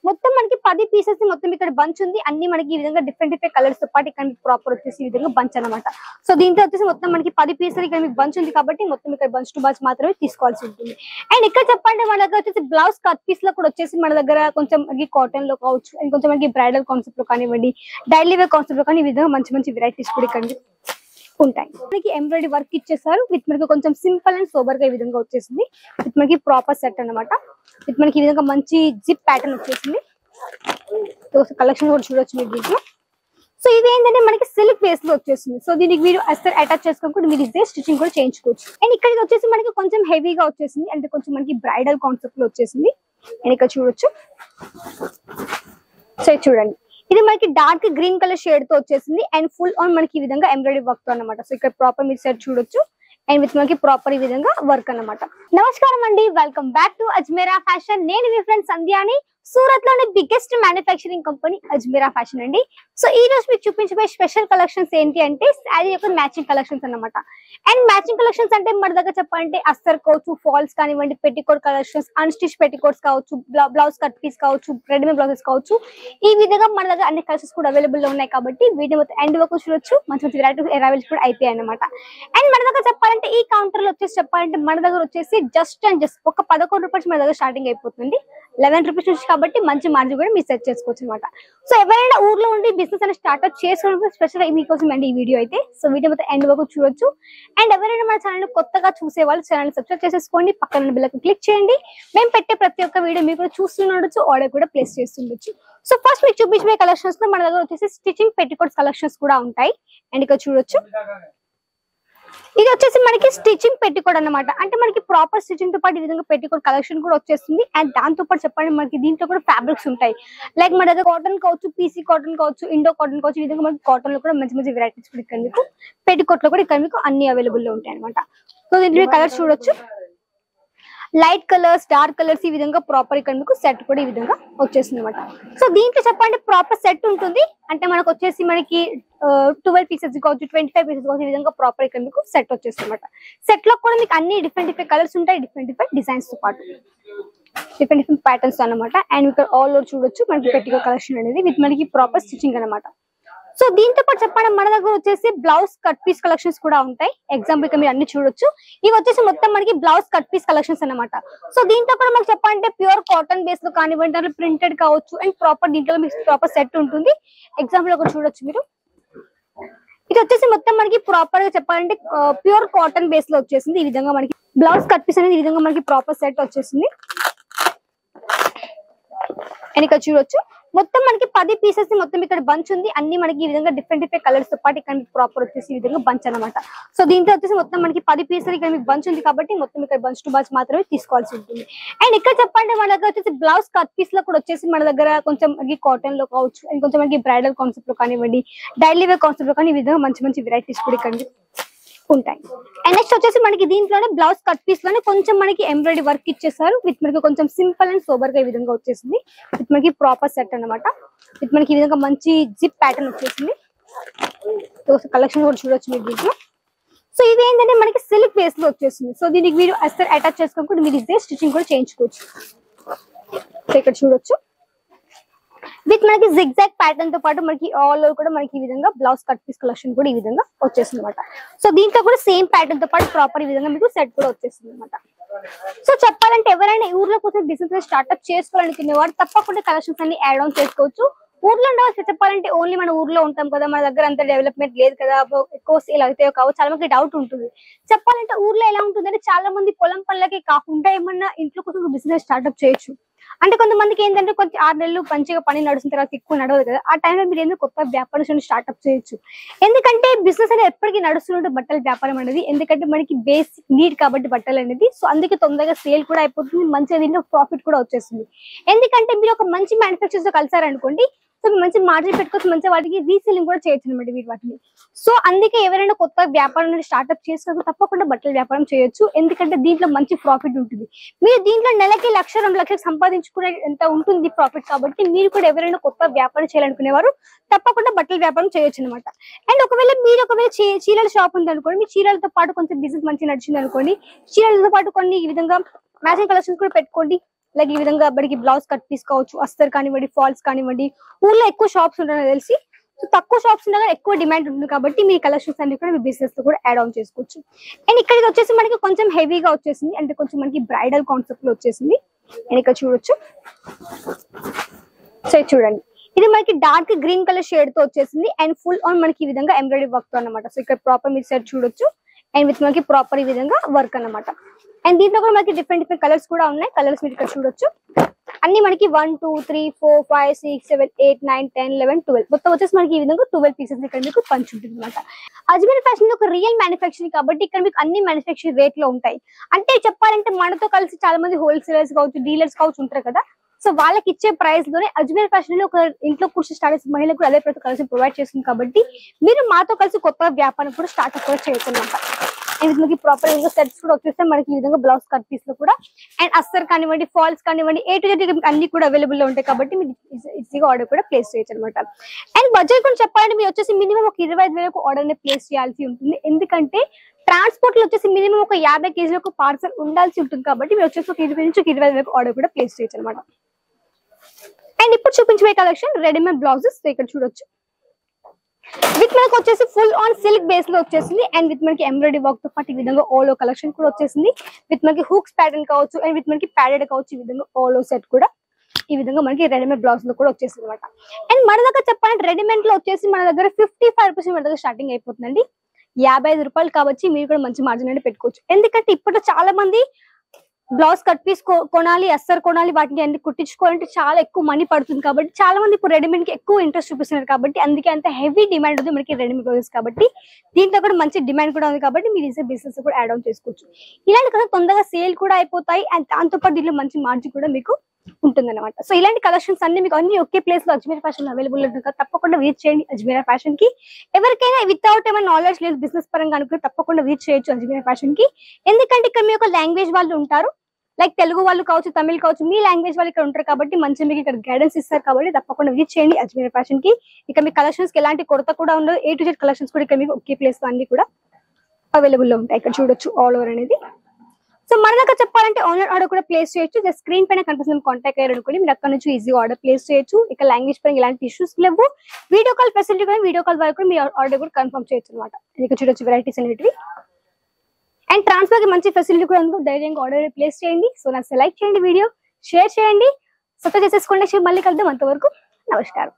మొత్తం మనకి 10 పీసెస్ మొత్తం ఇక్కడ బంచ్ ఉంది. అన్ని మనకి ఈ విధంగా డిఫరెంట్ డిఫరెంట్ కలర్స్ తో పాటు ఇక్కడ ప్రాపర్ వచ్చేసి ఈ విధంగా బంచ్ అన్నమాట. సో దీంట్లో వచ్చేసి మొత్తం మనకి 10 పీసెస్ ఇక్కడ మీకు బంచ్ ఉంది కాబట్టి మొత్తం ఇక్కడ బంచ్ టు బంచ్ మాత్రమే తీసుకోవాల్సి ఉంటుంది. అండ్ ఇక్కడ చెప్పండి మన దగ్గర వచ్చేసి బ్లౌజ్ కట్ పీస్ లో కూడా వచ్చేసి మన దగ్గర కొంచెం మనకి కాటన్ లో కావచ్చు అండ్ కొంచెం మనకి బ్రైడల్ కాన్సెప్ట్ లో కానివ్వండి, డైలీ వేర్ కాన్సెప్ట్ లో కానీ ఈ విధంగా మంచి మంచి వెరైటీస్ కూడా ఇక్కడ ఉంటాయి. మనకి ఎంబ్రాయిడరీ వర్క్ ఇచ్చేసారు విత్ మనకి కొంచెం సింపుల్ అండ్ సోబర్ గా ఈ విధంగా వచ్చేసింది. విత్ మనకి ప్రాపర్ సెట్ అన్నమాట. విత్ మనకి ఈ విధంగా మంచి జిప్ ప్యాటర్న్ వచ్చేసింది. కలెక్షన్ కూడా చూడొచ్చు మీరు దీంట్లో. సో ఇది ఏంటంటే మనకి సిల్క్ బేస్ లో వచ్చేసింది. సో దీనికి మీరు అస్సలు అటాచ్ చేసుకోకుండా మీరు ఇదే స్టిచింగ్ కూడా చేయించుకోవచ్చు. అండ్ ఇక్కడ వచ్చేసి మనకి కొంచెం హెవీగా వచ్చేసింది అంటే కొంచెం మనకి బ్రైడల్ కాన్సెప్ట్ లో వచ్చేసింది. అండ్ ఇక్కడ చూడొచ్చు. సో చూడండి ఇది మనకి డార్క్ గ్రీన్ కలర్ షేడ్ తో వచ్చేసింది అండ్ ఫుల్ ఆన్ మనకి ఈ విధంగా ఎంబ్రాయిడరీ వర్క్ తో అన్నమాట. సో ఇక్కడ ప్రాపర్ మీరు సెట్ చూడొచ్చు అండ్ విత్ మనకి ప్రాపర్ ఈ విధంగా వర్క్ అన్నమాట. నమస్కారం అండి, welcome back to Ajmeera fashion. నేను మీ ఫ్రెండ్ సంధ్యాని. సూరత్ లోని biggest manufacturing company Ajmeera fashion అండి. సో ఈ రోజు మీకు చూపించబోయే స్పెషల్ కలెక్షన్స్ ఏంటి అంటే శారీ యొక్క మ్యాచింగ్ కలెక్షన్స్ అన్నమాట. అండ్ మ్యాచింగ్ కలెక్షన్స్ అంటే మన దగ్గర చెప్పాలంటే అస్తర్ కావచ్చు, ఫాల్స్ కానివ్వండి, పెట్టికోట్ కలెక్షన్స్, అన్స్టిచ్ పెట్టికోట్స్ కావచ్చు, బ్లౌజ్ కట్ పీస్ కావచ్చు, రెడీమేడ్ బ్లౌజెస్ కావచ్చు, ఈ విధంగా మన దగ్గర అన్ని కలెక్షన్స్ కూడా అవైలబుల్ లో ఉన్నాయి కాబట్టి వీడియో మొత్తం ఎండ్ వరకు చూడొచ్చు. మంచి మంచి వెరైటీస్ అవైలబుల్ కూడా అయిపోయాయి అనమాట. అండ్ మన దగ్గర చెప్పాలంటే ఈ కౌంటర్ లో వచ్చేసి చెప్పాలంటే మన దగ్గర వచ్చేసి జస్ట్ అండ్ జస్ట్ ఒక 11 రూపాయలు మన దగ్గర స్టార్టింగ్ అయిపోతుంది. 11 రూపీస్ నుంచి కాబట్టి మంచి మార్జిన్ కూడా మీరు సెట్ చేసుకోవచ్చు అనమాట. సో ఎవరైనా ఊర్లో ఉండి బిజినెస్ అనేది స్టార్ట్అప్ చేసుకోవడం స్పెషల్ మీకోసం అండి ఈ వీడియో అయితే. సో వీడియో మొత్తం ఎండ్ వరకు చూడొచ్చు. అండ్ ఎవరైనా మన ఛానల్ కొత్తగా చూసే వాళ్ళు ఛానల్ సబ్స్క్రైబ్ చేసేసుకోండి, పక్కన బెల్ ఐకాన్ క్లిక్ చేయండి. మేము పెట్టే ప్రతి ఒక్క వీడియో మీరు కూడా చూస్తుండొచ్చు, ఆర్డర్ కూడా ప్లేస్ చేస్తుండొచ్చు. సో ఫస్ట్ మీకు చూపించే కలెక్షన్స్ లో మన దగ్గర వచ్చేసి స్టిచింగ్ పెట్టికోట్స్ కలెక్షన్స్ కూడా ఉంటాయి. అండ్ ఇక్కడ చూడొచ్చు ఇది వచ్చేసి మనకి స్టిచింగ్ పెట్టికోట్ అన్నమాట. అంటే మనకి ప్రాపర్ స్టిచింగ్ తో పాటు ఈ విధంగా పెట్టికోట్ కలెక్షన్ కూడా వచ్చేస్తుంది. అండ్ దాంతో పాటు చెప్పండి మనకి దీంట్లో కూడా ఫ్యాబ్రిక్స్ ఉంటాయి. లైక్ మన దగ్గర కాటన్ కావచ్చు, పీసీ కాటన్ కావచ్చు, ఇండో కాటన్ కావచ్చు, ఈ విధంగా మనకి కాటన్ లో కూడా మంచి మంచి వెరైటీస్ కూడా ఇక్కడ మీకు పెట్టికోట్ లో కూడా ఇక్కడ మీకు అన్ని అవైలబుల్ లో ఉంటాయి అనమాట. సో దీంట్లో కలర్స్ చూడొచ్చు. లైట్ కలర్స్, డార్క్ కలర్స్, ఈ విధంగా ప్రాపర్ ఇక్కడ మీకు సెట్ కూడా ఈ విధంగా వచ్చేస్తుంది అనమాట. సో దీంట్లో చెప్పండి ప్రాపర్ సెట్ ఉంటుంది. అంటే మనకు వచ్చేసి మనకి 12 పీసెస్ కావచ్చు, 25 పీసెస్ కావచ్చు, ఈ విధంగా ప్రాపర్ ఇక్కడ మీకు సెట్ వచ్చేస్తుంది అనమాట. సెట్ లో కూడా మీకు అన్ని డిఫరెంట్ డిఫరెంట్ కలర్స్ ఉంటాయి, డిఫరెంట్ డిఫరెంట్ డిజైన్స్ తో పాటు డిఫరెంట్ డిఫరెంట్ ప్యాటర్న్స్ అనమాట. అండ్ ఇక్కడ ఆల్ ఓవర్ చూడొచ్చు మనకి పెట్టికో కలెక్షన్ అనేది విత్ మనకి ప్రాపర్ స్టిచింగ్ అనమాట. సో దీంతో పాటు చెప్పండి మన దగ్గర వచ్చేసి బ్లౌజ్ కట్ పీస్ కలెక్షన్స్ కూడా ఉంటాయి. ఎగ్జాంపుల్ ఇక్కడ మీరు అన్ని చూడొచ్చు. ఇవి వచ్చేసి మొత్తం మనకి బ్లౌజ్ కట్ పీస్ కలెక్షన్స్ అనమాట. సో దీంతో కూడా మనకు చెప్పాలంటే ప్యూర్ కాటన్ బేస్ లో కానివ్వండి, దాంట్లో ప్రింటెడ్ కావచ్చు అండ్ ప్రాపర్ దీంట్లో మీకు ప్రాపర్ సెట్ ఉంటుంది. ఎగ్జాంపుల్ ఒకటి చూడొచ్చు మీరు. ఇది వచ్చేసి మొత్తం మనకి ప్రాపర్ గా చెప్పాలంటే ప్యూర్ కాటన్ బేస్ లో వచ్చేసింది. ఈ విధంగా మనకి బ్లౌజ్ కట్ పీస్ అనేది ఈ విధంగా మనకి ప్రాపర్ సెట్ వచ్చేసింది. అండ్ ఇక్కడ చూడొచ్చు మొత్తం మనకి 10 పీసెస్ మొత్తం ఇక్కడ బంచ్ ఉంది. అన్ని మనకి ఈ విధంగా డిఫరెంట్ డిఫరెంట్ కలర్స్ తో పాటు ఇక్కడ ప్రాపర్ వచ్చేసి ఈ విధంగా బంచ్ అనమాట. సో దీంట్లో వచ్చేసి మొత్తం మనకి 10 పీసెస్ ఇక్కడ మీకు బంచ్ ఉంది కాబట్టి మొత్తం ఇక్కడ బంచ్ టు బంచ్ మాత్రమే తీసుకోవాల్సి ఉంటుంది. అండ్ ఇక్కడ చెప్పండి మన దగ్గర వచ్చేసి బ్లౌజ్ కట్ పీస్ లో కూడా వచ్చేసి మన దగ్గర కొంచెం మనకి కాటన్ లో కావచ్చు అండ్ కొంచెం మనకి బ్రైడల్ కాన్సెప్ట్ లో కానివ్వండి, డైలీ వేర్ కాన్సెప్ట్ లో కానీ ఈ విధంగా మంచి మంచి వెరైటీస్ కూడా ఇక్కడ ఉంటాయి. అండ్ నెక్స్ట్ వచ్చేసి మనకి దీంట్లోనే బ్లౌజ్ కట్ పీస్ లోనే కొంచెం మనకి ఎంబ్రాయిడరీ వర్క్ ఇచ్చేసారు విత్ మనకి కొంచెం సింపుల్ అండ్ సోబర్ గా ఈ విధంగా వచ్చేసింది. విత్ మనకి ప్రాపర్ సెట్ అనమాట. విత్ మనకి ఈ విధంగా మంచి జిప్ ప్యాటర్న్ వచ్చేసింది. కలెక్షన్ కూడా చూడొచ్చు మీరు దీంట్లో. సో ఇది ఏంటంటే మనకి సిల్క్ బేస్ లో వచ్చేసింది. సో దీనికి మీరు అస్సలు అటాచ్ చేసుకోకుండా మీరు ఇదే స్టిచింగ్ కూడా చేయించుకోవచ్చు. సో ఇక్కడ చూడొచ్చు విత్ మనకి జిగ్జాగ్ ప్యాటర్న్ తో పాటు మనకి ఆల్ ఓవర్ కూడా మనకి ఈ విధంగా బ్లౌజ్ కట్ పీస్ కలెక్షన్ కూడా ఈ విధంగా వచ్చేస్తుంది అనమాట. సో దీంట్లో కూడా సేమ్ ప్యాటర్న్ తో పాటు ప్రాపర్ ఈ విధంగా మీకు సెట్ కూడా వచ్చేస్తుంది అనమాట. సో చెప్పాలంటే ఎవరైనా ఊర్లో కోసం బిజినెస్ స్టార్ట్అప్ చేసుకోవాలనుకునే వారు తప్పకుండా కలెక్షన్స్ అన్ని యాడ్ ఆన్ చేసుకోవచ్చు. ఊర్లో ఉండవచ్చు చెప్పాలంటే ఓన్లీ మన ఊర్లో ఉంటాం కదా, మన దగ్గర అంత డెవలప్మెంట్ లేదు కదా, ఎక్కువ సేల్ అవుతాయో కావు చాలా మంది డౌట్ ఉంటుంది. చెప్పాలంటే ఊర్లో ఎలా ఉంటుందంటే చాలా మంది పొలం పనులకి కాకుండా ఏమన్నా ఇంట్లో కోసం బిజినెస్ స్టార్ట్అప్ చేయొచ్చు. అంటే కొంతమందికి ఏంటంటే కొంచెం 6 నెలలు మంచిగా పని నడుస్తున్న తర్వాత ఎక్కువ నడవదు కదా, ఆ టైంలో మీరు ఏదో కొత్త వ్యాపారం స్టార్ట్అప్ చేయొచ్చు. ఎందుకంటే బిజినెస్ అనేది ఎప్పటికీ నడుస్తుంటే బట్టల వ్యాపారం అనేది, ఎందుకంటే మనకి బేసిక్ నీడ్ కాబట్టి బట్టలు అనేది. సో అందుకే తొందరగా సేల్ కూడా అయిపోతుంది, మంచిగా దీంట్లో ప్రాఫిట్ కూడా వచ్చేస్తుంది. ఎందుకంటే మీరు ఒక మంచి మ్యానుఫ్యాక్చర్స్ తో కలిసారనుకోండి, సో మంచి మార్జిన్ పెట్టుకోవచ్చు, మంచిగా వాటికి రీసెల్లింగ్ కూడా చేయొచ్చు అనమాట మీరు వాటిని. సో అందుకే ఎవరైనా కొత్త వ్యాపారం స్టార్ట్అప్ చేసుకోవచ్చు తప్పకుండా బట్టల వ్యాపారం చేయొచ్చు. ఎందుకంటే దీంట్లో మంచి ప్రాఫిట్ ఉంటుంది. మీరు దీంట్లో నెలకి 1,00,000 2 లక్షలు సంపాదించుకునే ఎంత ఉంటుంది ప్రాఫిట్. కాబట్టి మీరు కూడా ఎవరైనా కొత్త వ్యాపారం చేయాలనుకునేవారు తప్పకుండా బట్టల వ్యాపారం చేయొచ్చు అనమాట. అండ్ ఒకవేళ చీరల షాప్ ఉంది అనుకోండి, మీ చీరలతో పాటు కొంచెం బిజినెస్ మంచిగా నడిచింది అనుకోండి, చీరలతో పాటు కొన్ని ఈ విధంగా మ్యాచింగ్ కలెక్షన్స్ కూడా పెట్టుకోండి. లైక్ ఈ విధంగా మనకి బ్లౌజ్ కట్ తీసుకోవచ్చు, అస్తర్ కానివ్వండి, ఫాల్స్ కానివ్వండి. ఊర్లో ఎక్కువ షాప్స్ ఉంటాయని తెలిసి, సో తక్కువ షాప్స్ ఉండగా ఎక్కువ డిమాండ్ ఉంటుంది కాబట్టి మీ కలెక్షన్స్ అన్ని కూడా మీ బిజినెస్ లో కూడా యాడ్ ఆన్ చేసుకోవచ్చు. అండ్ ఇక్కడికి వచ్చేసి మనకి కొంచెం హెవీగా వచ్చేసింది, అంటే కొంచెం మనకి బ్రైడల్ కాన్సెప్ట్ లో వచ్చేసింది. అండ్ ఇక్కడ చూడొచ్చు. సో ఇది చూడండి, ఇది మనకి డార్క్ గ్రీన్ కలర్ షేడ్ తో వచ్చేసింది అండ్ ఫుల్ ఆన్ మనకి ఈ విధంగా ఎంబ్రాయిడరీ వర్క్ తో అన్నమాట. సో ఇక్కడ ప్రాపర్ మీరు సెట్ చూడొచ్చు అండ్ విత్ మనకి ప్రాపర్ ఈ విధంగా వర్క్ అన్నమాట. అండ్ దీంట్లో కూడా మనకి డిఫరెంట్ కలర్స్ కూడా ఉన్నాయి. కలర్స్ మీరు ఇక్కడ చూడొచ్చు. అన్ని మనకి 1 2 3 4 5 6 7 8 9 10 11 12 మొత్తం వచ్చేసి మనకి ఈ విధంగా 12 పీసెస్ ఇక్కడ మీకు పంచ్ ఉంటుంది అనమాట. అజ్మీర్ ఫ్యాషన్ ఒక రియల్ మ్యానుఫ్యాక్చరింగ్ కాబట్టి ఇక్కడ మీకు అన్ని మ్యానుఫ్యాక్చరింగ్ రేట్ లో ఉంటాయి. అంటే చెప్పాలంటే మనతో కలిసి చాలా మంది హోల్సేలర్స్ కావచ్చు, డీలర్స్ కావచ్చు ఉంటారు కదా. సో వాళ్ళకి ఇచ్చే ప్రైస్ లోనే అజ్మీర్ ఫ్యాషన్ లో ఒక ఇంట్లో కూర్చొని స్టార్ట్ చేసిన మహిళలకు అదే ప్రతి కలిసి ప్రొవైడ్ చేస్తుంది కాబట్టి మీరు మాతో కలిసి కొత్త వ్యాపారం కూడా స్టార్ట్అప్ కూడా చేయొచ్చు అనమాట. అండ్ మనకి ప్రాపర్ సెట్స్ కూడా వచ్చేస్తే మనకి ఈ విధంగా బ్లౌజ్ కట్ పీస్ లో కూడా అండ్ అస్తర్ కానివ్వండి, ఫాల్స్ కానివ్వండి, ఏ టు జెడ్ అన్ని కూడా అవైలబుల్ లో ఉంటాయి కాబట్టి మీరు ఈజీగా ఆర్డర్ కూడా ప్లేస్ చేయొచ్చు అనమాట. అండ్ బడ్జెట్ కూడా చెప్పాలంటే మీరు వచ్చేసి మినిమం ఒక 25,000 ఆర్డర్ ని ప్లేస్ చేయాల్సి ఉంటుంది. ఎందుకంటే ట్రాన్స్పోర్ట్ లో వచ్చేసి మినిమం ఒక 50 కేజీలకు పార్సల్ ఉండాల్సి ఉంటుంది కాబట్టి మీరు వచ్చేసి ఒక 20 నుంచి 25,000 ఆర్డర్ కూడా ప్లేస్ చేయొచ్చు అనమాట. అండ్ ఇప్పుడు చూపించే కలెక్షన్ రెడీమేడ్ బ్లౌజెస్ ఇక్కడ చూడొచ్చు. విత్ మనకి వచ్చేసి ఫుల్ ఆన్ సిల్క్ బేస్ లో వచ్చేసింది అండ్ విత్ మనకి ఎంబ్రాయిడరీ వర్క్ తో పాటు ఈ విధంగా ఆల్ కలెక్షన్ కూడా వచ్చేసింది. విత్ మనకి హూక్స్ ప్యాటర్న్ కావచ్చు అండ్ విత్ మనకి ప్యాడెడ్ కావచ్చు, ఈ విధంగా ఆల్ సెట్ కూడా ఈ విధంగా మనకి రెడీమేడ్ బ్లౌజ్ లో కూడా వచ్చేసింది అనమాట. అండ్ మన దగ్గర చెప్పాలంటే రెడీమేడ్ లో వచ్చేసి మన దగ్గర 55% మన దగ్గర స్టార్టింగ్ అయిపోతుందండి. 55 రూపాయలు కాబట్టి మీరు కూడా మంచి మార్జిన్ అనేది పెట్టుకోవచ్చు. ఎందుకంటే ఇప్పుడు చాలా మంది బ్లౌజ్ కట్ పీస్ కొనాలి, అస్తర్ కొనాలి, వాటిని అన్ని కుట్టించుకోవాలంటే చాలా ఎక్కువ మనీ పడుతుంది కాబట్టి చాలా మంది ఇప్పుడు రెడీమేడ్ కి ఎక్కువ ఇంట్రెస్ట్ చూపిస్తున్నారు కాబట్టి అందుకే అంత హెవీ డిమాండ్ ఉంది మనకి రెడీమేడ్ బ్లౌజెస్ కాబట్టి. దీంట్లో కూడా మంచి డిమాండ్ కూడా ఉంది కాబట్టి మీరు ఈజీ బిజినెస్ కూడా యాడ్ ఆన్ చేసుకోవచ్చు. ఇలాంటి కదా తొందరగా సేల్ కూడా అయిపోతాయి అండ్ దాంతో పాటు దీంట్లో మంచి మార్జిన్ కూడా మీకు ఉంటుంది అనమాట. సో ఇలాంటి కలెక్షన్స్ అన్ని మీకు అన్ని ఒకే ప్లేస్ లో అజ్మీర్ ఫ్యాషన్ అవైలబుల్ ఉంటుంది కదా, తప్పకుండా విజిట్ చేయండి అజ్మీర్ ఫ్యాషన్ కి. ఎవరికైనా వితౌట్ ఏమైనా నాలెడ్జ్ లేదు బిజినెస్ పరంగా అనుకుంటే తప్పకుండా విజిట్ చేయొచ్చు అజ్మీర్ ఫ్యాషన్ కి. ఎందుకంటే ఇక్కడ మీ ఒక లాంగ్వేజ్ వాళ్ళు ఉంటారు, లైక్ తెలుగు వాళ్ళు కావచ్చు, తమిళ్ కావచ్చు, మీ లాంగ్వేజ్ వాళ్ళు ఇక్కడ ఉంటారు కాబట్టి మంచి మీకు ఇక్కడ గైడెన్స్ ఇస్తారు కాబట్టి తప్పకుండా విజిట్ చేయండి అజ్మీర్ ఫ్యాషన్ కి. ఇక మీ కలెక్షన్స్ కి ఎలాంటి కొరత కూడా ఉండదు. ఏ టు జెడ్ కలెక్షన్స్ కూడా ఇక్కడ మీకు ఒకే ప్లేస్ లో అన్ని కూడా అవైలబుల్ లో ఉంటాయి. ఇక్కడ చూడొచ్చు ఆల్ ఓవర్ అనేది. సో మన దగ్గర చెప్పాలంటే ఆన్లైన్ ఆర్డర్ కూడా ప్లేస్ చేయొచ్చు. జస్ట్ స్క్రీన్ పైన కనిపిస్తున్న కాంటాక్ట్ అయ్యారు అనుకోండి, మీరు అక్కడ నుంచి ఈజీగా ఆర్డర్ ప్లేస్ చేయొచ్చు. ఇక లాంగ్వేజ్ పైన ఇలాంటి ఇష్యూస్ లేవు. వీడియో కాల్ ఫెసిలిటీ కూడా, వీడియో కాల్ ద్వారా కూడా మీ ఆర్డర్ కూడా కన్ఫర్మ్ చేయొచ్చు అనమాట. ఇక్కడ చూడొచ్చు వెరైటీస్ అనేటివి అండ్ ట్రాన్స్ఫర్ కి మంచి ఫెసిలిటీ కూడా ఉంది. ధైర్యంగా ఆర్డర్ ప్లేస్ చేయండి. సో నాకు లైక్ చేయండి, వీడియో షేర్ చేయండి, సబ్స్క్రైబ్ చేసేసుకోండి. మళ్ళీ కలుద్దాం. అంతవరకు నమస్కారం.